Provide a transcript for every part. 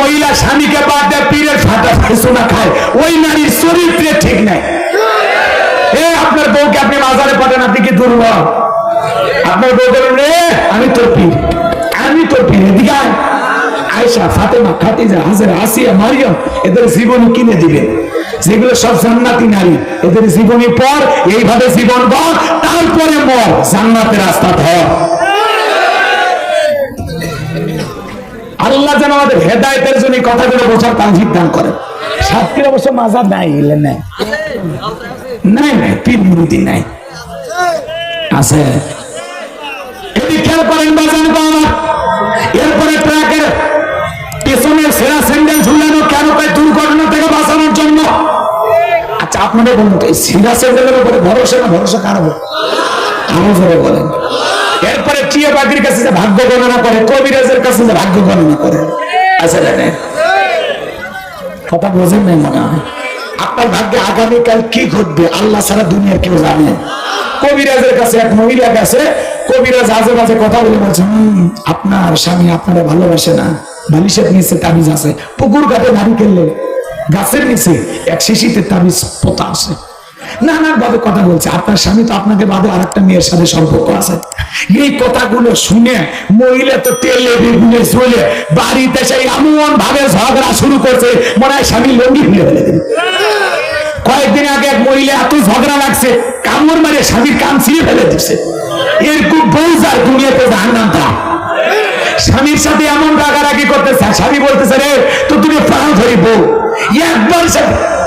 মহিলা স্বামীকে বাদ দেয় পীরের ফাটা সোনা খায়, ওই নারীর চরিত্রে ঠিক নাই। আপনার বউকে আপনি মাজারে পাঠান, আপনি কি দুর্বল? আপনার বউ বলেন রে আমি তোর পীর, আমি তোর পীর, এদিকে আয়েশা, ফাতেমা, খাদিজা, হাজেরা, আসিয়া, মারিয়াম, এদের জীবনী কিনে দিবেন। যেগুলো সব জান্নাতি নারী, এদের জীবনী পর, এইভাবে জীবন বল, তারপরে মর, জান্নাতের রাস্তা ধর। আল্লাহ যেন আমাদের হেদায়েতের জন্য কথাগুলো বোঝার তৌফিক দান করেন। সাতক্ষীর অবশ্য মাজার নাই, নাই নাই, পীর মুরিদি নাই, আছে। এদিকে খেয়াল করেন বাজান বাবা। এরপরে ট্রাকের পেছনের সেরা স্যান্ডেল ঝুলানো কেন? তাই দুর্ঘটনা থেকে বাঁচানোর জন্য। আচ্ছা আপনাদের বলুন তো, এই সেরা স্যান্ডেলের উপরে ভরসা না ভরসা কার হবে? আমার ধরে বলেন। এরপরে টিয়া পাখির কাছে যে ভাগ্য গণনা করে, কবিরাজের কাছে যে ভাগ্য গণনা করে, আচ্ছা জানেন কথা বোঝেন নাই মনে হয়। আপনার ভাগ্যে আগামীকাল কি ঘটবে আল্লাহ ছাড়া দুনিয়ার কেউ জানে। কবিরাজের কাছে এক মহিলা গেছে, কবিরাজ আজে বাজে কথা বলে বলছে আপনার স্বামী আপনারা ভালোবাসে না, বালিশের নিচে তাবিজ আছে, পুকুর ঘাটে নারিকেল গাছের নিচে এক শিশিতে তাবিজ পোতা আছে, নানান ভাবে কথা বলছে। আপনার স্বামী তো আপনাকে বাদে আর একটা মেয়ের সাথে সম্পর্ক আছে। এই কথাগুলো শুনে মহিলা তো তেলে বেগুনে চলে বাড়িতে সেই এমন ভাবে ঝগড়া শুরু করছে, মনে হয় স্বামী লঙ্গি ফেলে ফেলে দিন। কয়েকদিন আগে এক মহিলা এত ঝগড়া লাগছে, কামড় মারে স্বামীর কান ছিঁড়ে ফেলে দিচ্ছে। এরকম বউ যার দুনিয়াতে জাহান্নাম তা। স্বামীর সাথে এমন রাগারাগি করতেছে, স্বামী বলতেছে রে তো তুমি প্রাণ ধরি বউ, একবার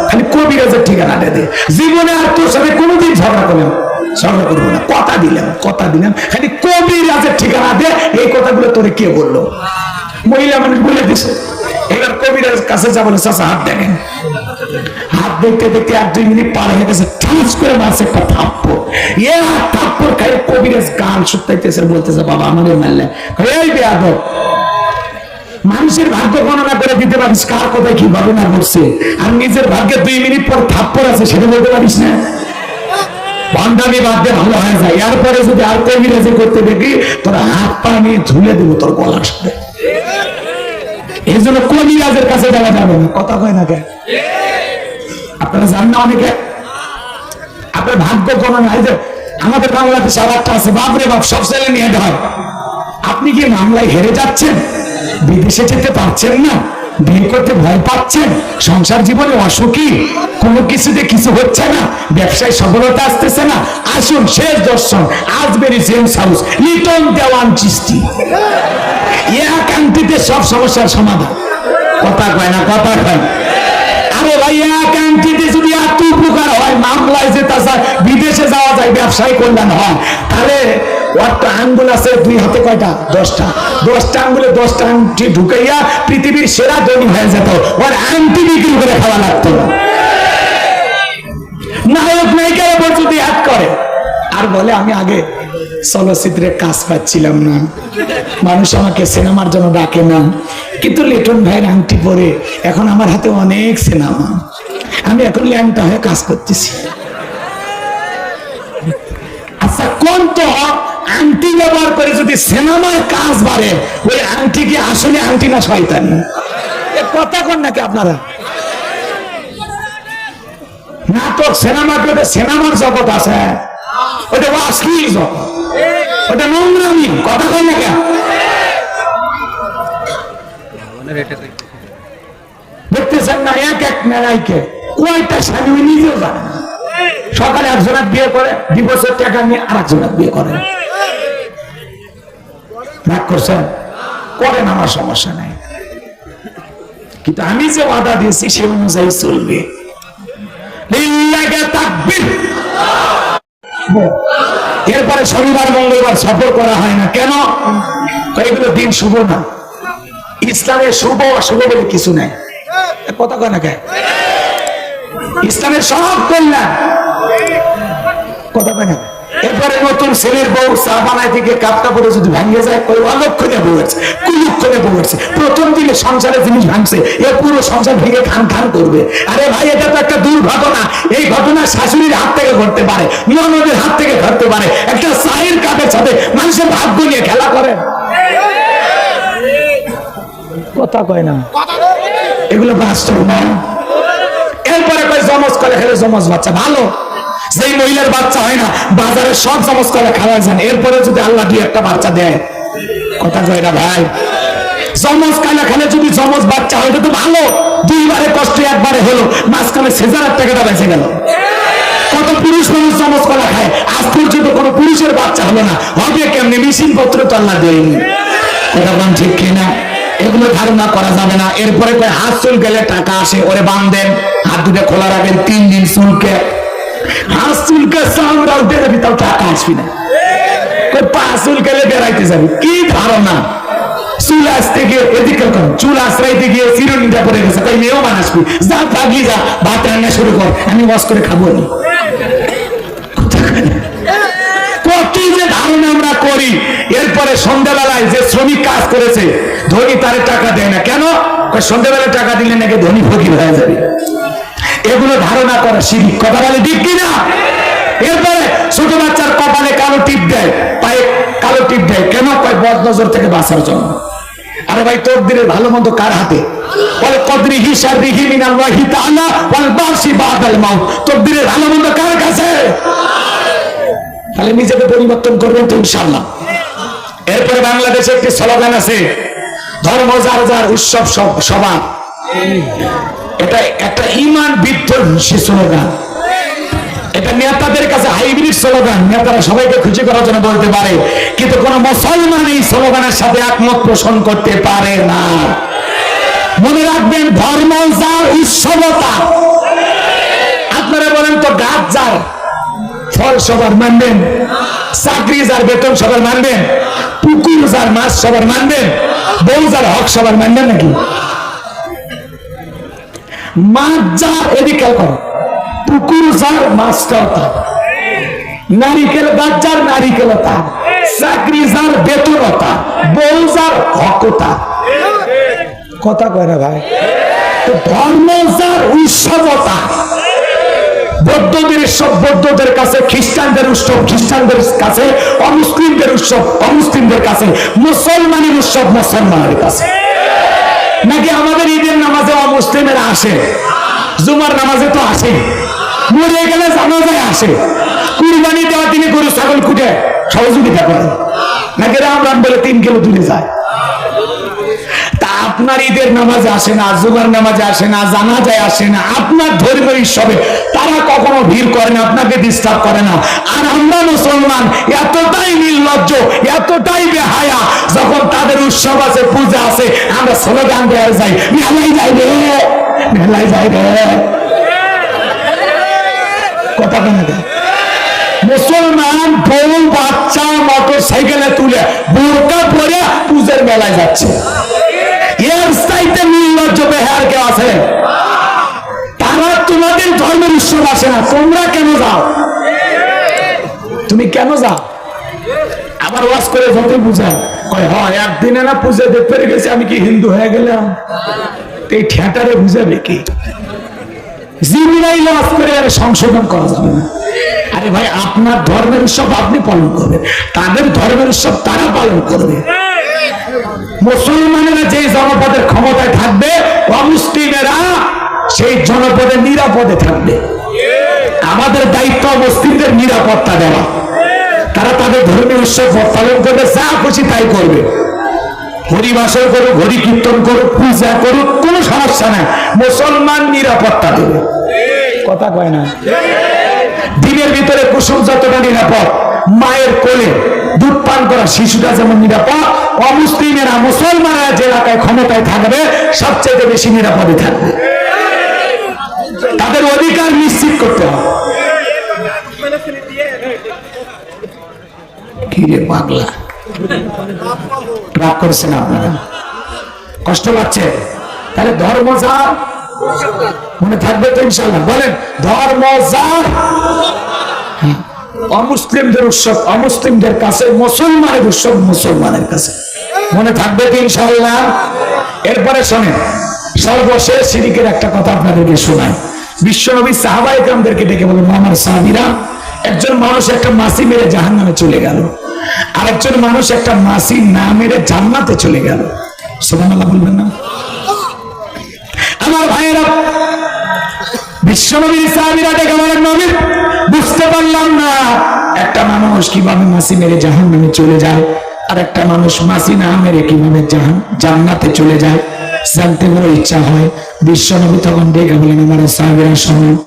খালি কবিরাজের ঠিকানা দে, জীবনে আর তোর সাথে কোনোদিন ঝগড়া করলাম, ঝগড়া করবো না, কথা দিলাম, কথা দিলাম, খালি কবিরাজের ঠিকানা দে। এই কথাগুলো তোরে কে বললো? মহিলা মানুষ বলে দিছে। এবার কবিরাজ কাছে যা বলে, চাচা হাত দেখেন। হাত দেখতে দেখতে 1-2 মিনিট পার হয়ে গেছে, ঠাস করে মারছে একটা থাপ্পড়। থাপ্পড় খাই কবিরাজ গান শুকাইতেছে, বলতেছে বাবা আমাদের মারলে। এই বেয়াদব, মানুষের ভাগ্য গণনা করে দিতে পারিস কার কোথায় কি ঘটনা ঘটছে, আর নিজের ভাগ্যে 2 মিনিট পর থাপ্পড় আছে সেটা বলতে পারিস না? বান্দামি বাদ দিয়ে ভালো হয়ে যায়। এরপরে যদি আর কবিরাজি করতে দেখি তোর হাত পা নিয়ে ঝুলে দেবো তোর গলার সাথে। এই জন্য কবিরাজের কাছে যাওয়া যাবে না। কথা কয় না কেন? আপনারা জান না অনেকে আপনার ভাগ্য গণনা। আমাদের বাংলাদেশে আর একটা আছে, বাপরে বাপ, সব ছেলে নিয়ে হয়। আপনি কি মামলায় হেরে যাচ্ছেন? বিদেশে যেতে পারছেন না? বিয়ে করতে ভয় পাচ্ছেন? সংসার জীবনে অসুখী? কোনো কিছুতে কিছু হচ্ছে না? ব্যবসায় সফলতা আসতেছে না? আসুন শেষ দর্শন আজবেরি জেমস হাউস, লিটন দেওয়ান চিস্তি। একান্তিতে সব সমস্যার সমাধান। কথা কয় না? কথা কয়। আরে ভাই, একান্তিতে যদি এত উপকার হয়, মামলায় যেতে যায়, বিদেশে যাওয়া যায়, ব্যবসায় কল্যাণ হয়, তাহলে ওর আঙ্গুল আছে 2 হাতে কয়টা? 10টা। 10টা আঙ্গুলে 10টা আংটি ঢুকাইয়া পৃথিবীর সেরা ধনী হয়ে যেত। ওর আংটি বিক্রি করে খাওয়া লাগতো না। নায়ক নায়িকারা যদি এক করে আর বলে আমি আগে চলচ্চিত্রে কাজ পাচ্ছিলাম না, মানুষ আমাকে সিনেমার জন্য ডাকে না, কিন্তু লিটন ভাইয়ের আংটি পরে এখন আমার হাতে অনেক সিনেমা, আমি এখন ল্যাংটা হয়ে কাজ করতেছি। আচ্ছা কোন তো আংটি ব্যবহার করে যদি সিনেমার কাজ বাড়ে, ওই আংটি কি আসলে আংটি না শয়তানি? কথা কন নাকি আপনারা? নাটক সিনেমা পেতে সিনেমার জগৎ আছে, ওটা অশ্লীল জগৎ, ওটা নোংরামি। কথা কন না কেন? দেখতেছেন না এক এক নারীকে কয়টা স্বামী নিজেও জানে না। সকালে একজনের বিয়ে করে, ডিভোর্সের টাকা নিয়ে আর একজনের বিয়ে করে। রাগ করছেন? করেন, আমার সমস্যা নাই, কিন্তু আমি যে ওয়াদা দিয়েছি সে অনুযায়ী চলবে। এরপরে শনিবার মঙ্গলবার সফর করা হয় না কেন? এগুলো দিন শুভ না। ইসলামের শুভ অশুভ বলে কিছু নাই। কথা কয় না কেন? ইসলামের সব কল্যাণ। কথা কয় না? এরপরে নতুন ছেলের বউ চা বানায় থেকে কাপটা পরে যদি ভাঙিয়ে যায়, ওই অলক্ষণে বউ আছে, কুলক্ষণে বউ আছে। প্রথম দিকে সংসারে জিনিস ভাঙছে, এ পুরো সংসার ভেঙে খান খান করবে। আরে ভাই, এটা তো একটা দুর্ঘটনা। এই ঘটনা শাশুড়ির হাত থেকে ঘটতে পারে, ননদের হাত থেকে ঘটতে পারে। একটা চায়ের কাপের সাথে মানুষের ভাগ্য নিয়ে খেলা করে। কথা কয় না? এগুলো বাস্তব না। এরপরে কয় জমজ কলে খেলে জমজ বাচ্চা ভালো, যেই মহিলার বাচ্চা হয় না বাজারে সব জমজ কলে খাওয়া যান, এরপরে যদি আল্লাহ দুই একটা বাচ্চা দেয়, কথা কয় না ভাই, জমজ কালা খেলে যদি জমজ বাচ্চা হয় তো ভালো, দুইবারে কষ্ট একবারে হলো, মাঝখানে সেজারের টাকাটা বেঁচে গেল। কত পুরুষ মানুষ জমজ কলা খায়, আজ পর্যন্ত কোন পুরুষের বাচ্চা হলো না, হবে কেমনি? মেশিন পত্র তো আল্লাহ দেয়নি। কথা বলেন ঠিক কিনা? এগুলো ধারণা করা যাবে না। এরপরে হাত চুল গেলে টাকা আসে, ওরে বাঁধেন, হাত দুটো খোলা রাখেন 3 দিন চুলকে, হাত চুলকে চামড়া উঠে যাবি, তাও টাকা আসবি না। পা চুল গেলে বেড়াইতে যাবি, কি ধারণা? চুল আসতে গিয়ে এদিকে চুল আশ্রাইতে গিয়ে চিরুনিটা পড়ে গেছে, তাই মেয়েও আসবি, যা থাকলি যা, ভাত রান্না শুরু কর, আমি ওয়াশ করে খাবো। কত যে ধারণা আমরা করি। এরপরে সন্ধ্যাবেলায় যে শ্রমিক কাজ করেছে, ধনী তার টাকা দেয় না কেন? সন্ধ্যাবেলায় টাকা দিলে নাকি ধনী ফকির হয়ে যাবে। এগুলো ধারণা করা শিরিক। কথা বলে ঠিক কিনা? এরপরে ছোট বাচ্চার কপালে কালো টিপ দেয়, পায়ে কালো টিপ দেয় কেন? কয় বদ নজর থেকে বাঁচার জন্য। আরে ভাই, তকদিরের ভালো মন্দ কার হাতে? বলে কদরিহি শাররিহি মিনাল্লাহি তাআলা ওয়াল বাসি বাদাল মাউত। তকদিরের ভালো মন্দ কার কাছে? তাহলে নিজেকে পরিবর্তন করবেন তো ইনশাআল্লাহ। এরপরে বাংলাদেশে একটি স্লোগান আছে, ধর্ম যার যার উৎসব সবার। এটা একটা ইমান বিধ্বংসী স্লোগান। এটা নেতাদের কাছে হাইব্রিড স্লোগান, নেতারা সবাইকে খুশি করার জন্য বলতে পারে, কিন্তু কোন মুসলমান এই স্লোগানের সাথে একমত পোষণ করতে পারে না। মনে রাখবেন, ধর্ম যার উৎসবতা। আপনারা বলেন তো, গাছ যার ফল সবার মানবেন, চাকরি যার বেতন সবার মানবেন, পুকুর যার মাছ সবার মানবেন, বউ যার হক সবার মানবেন নাকি? মাছ যার, এদিকে করো, পুকুর যার মাছটাও তার, নারিকেল গাছ যার নারিকেল তার, চাকরি যার বেতন তার, বউ যার হক তার। কথা কয় না ভাই? ধর্ম যার উৎসবতা। বৌদ্ধদের উৎসব বৌদ্ধদের কাছে, খ্রিস্টানদের উৎসব খ্রিস্টানদের কাছে, অমুসলিমদের উৎসব অমুসলিমদের কাছে, মুসলমানের উৎসব মুসলমানের কাছে। নাকি আমাদের ঈদের নামাজে অমুসলিমেরা আসে, জুমার নামাজে তো আসে, মরে গেলে জানাজায় আসে, কুরবানি দেওয়া তিনি গরু ছাগল কুটে সহযোগিতা করে, নাকি রাম রাম বলে 3 কিলো তুলে যায়। তা আপনার ঈদের নামাজে আসে না, জুমার নামাজে আসে না, জানাজায় আসে না, আপনার ধর্মের উৎসবে তারা কখনো ভিড় করে না, আপনাকে ডিস্টার্ব করে না। আর আমরা মুসলমান এতটাই নির্লজ্জ, এতটাই বেহায়া, যখন তাদের উৎসব আছে, পূজা আছে, আমরা স্লোগান দেওয়া যাই, মেলায় যাই রে, মেলায় যাই রে। কথা বলে মুসলমান বউ বাচ্চা মোটর সাইকেলে তুলে বোরকা পরে পূজার মেলায় যাচ্ছে। এর চাইতে নির্লজ্জ বেহার কেউ আছে? তারা তোমাদের ধর্মের উৎসব আসে না, তোমরা কেন যাও? তুমি কেন যাও? আবার ওয়াজ করে যত বুঝায়, হয় একদিনে না পূজা দেখতে গেছে, আমি কি হিন্দু হয়ে গেলাম? এই ঠেটারে বুঝাবে কি? জিমিরাই ওয়াজ করে আর সংশোধন করা যাবে না। আরে ভাই, আপনার ধর্মের উৎসব আপনি পালন করবেন, তাদের ধর্মের উৎসব তারা পালন করবে। মুসলমানেরা যে জনপদের ক্ষমতায় থাকবে, অমুসলিমেরা সেই জনপদের নিরাপদে থাকবে। আমাদের দায়িত্ব মুসলিমদের নিরাপত্তা দেওয়া। তারা তাদের ধর্মীয় উৎসব পালন করবে, যা খুশি তাই করবে, হরিবাসর করুক, হরি কীর্তন করুক, পূজা করুক, কোনো সমস্যা নাই, মুসলমান নিরাপত্তা দেবে। কথা কয় না? দিনের ভিতরে কুসুম যতটা নিরাপদ, মায়ের কোলে দুধ পান করা শিশুটা যেমন নিরাপদ, অমুসলিমেরা মুসলমানরা যে এলাকায় ক্ষমতায় থাকবে সবচেয়ে বেশি নিরাপদে থাকবে। তাদের অধিকার নিশ্চিত করতে হবে। কি রে পাগলা, রাগ করছেন আপনারা? কষ্ট পাচ্ছে? তাহলে ধর্ম যার, মনে থাকবে তো ইনশাআল্লাহ? বলেন, ধর্ম যার। অমুসলিমদের উৎসব অমুসলিমদের কাছে, মুসলমানের উৎসব মুসলমানের কাছে। মনে থাকবে তো ইনশাআল্লাহ? এরপরে শোনেন, সর্বশেষ শিরকের একটা কথা আপনাদেরকে শোনাই। বিশ্বনবী সাহাবায়ে কেরামদেরকে ডেকে বলেন, আমার সাহাবীরা, একজন মানুষ একটা মাছি মেরে জাহান্নামে চলে গেল, আরেকজন মানুষ একটা মাছি না মেরে জান্নাতে চলে গেল। সুবহানাল্লাহ বলবেন না? আমার ভাইয়েরা, বিশ্বনবীর সাহাবীরা ডেকে বলেন, নবী বুঝতে পারলাম না একটা মানুষ কিভাবে মাছি মেরে জাহান্নামে চলে যায়, আর একটা মানুষ মাছি না মেরে কিভাবে জান্নাতে চলে যায়, জানতে বড় ইচ্ছা হয়। বিশ্বনবী তখন ডেকে বলেন, আমার সাহাবীরা শোনো,